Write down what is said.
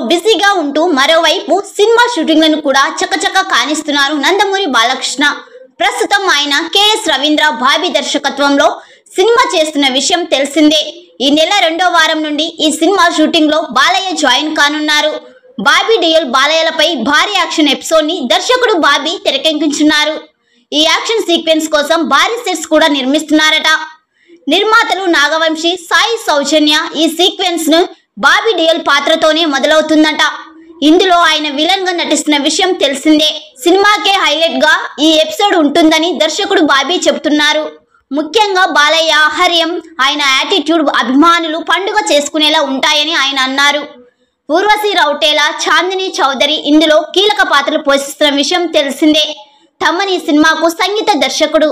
బిజీగా ఉంటూ మరోవైపు సినిమా షూటింగ్లను కూడా చకచక కానిస్తున్నారు నందమూరి బాలకృష్ణ. ప్రస్తుతం ఆయన కెఎస్ రవీంద్ర బాబీ దర్శకత్వంలో సినిమా చేస్తున్న విషయం తెలిసిందే. ఈ నెల 2వ వారం నుండి ఈ సినిమా షూటింగ్ లో బాలయ్య జాయిన్ కానున్నారు. బాబీ డియోల్ బాలయ్యలపై భారీ యాక్షన్ ఎపిసోడ్ ని దర్శకుడు బాబీ తెరకెక్కించున్నారు. ఈ యాక్షన్ సీక్వెన్స్ కోసం భారీ సెట్స్ కూడా నిర్మిస్తున్నారట. నిర్మాతలు నాగవంశీ, సాయి సౌజన్య ఈ సీక్వెన్స్ ను బాబీ డియోల్ పాత్రతోనే మొదలవుతుందట. ఇందులో ఆయన విలన్ గా నటిస్తున్న విషయం తెలిసిందే. సినిమాకే హైలైట్ గా ఈ ఎపిసోడ్ ఉంటుందని దర్శకుడు బాబీ చెబుతున్నారు. ముఖ్యంగా బాలయ్య ఆహార్యం, ఆయన యాటిట్యూడ్ అభిమానులు పండుగ చేసుకునేలా ఉంటాయని ఆయన అన్నారు. ఊర్వశి రౌటేలా, చాందిని చౌదరి ఇందులో కీలక పాత్రలు పోషిస్తున్న విషయం తెలిసిందే. తమన్ ఈ సినిమాకు సంగీత దర్శకుడు.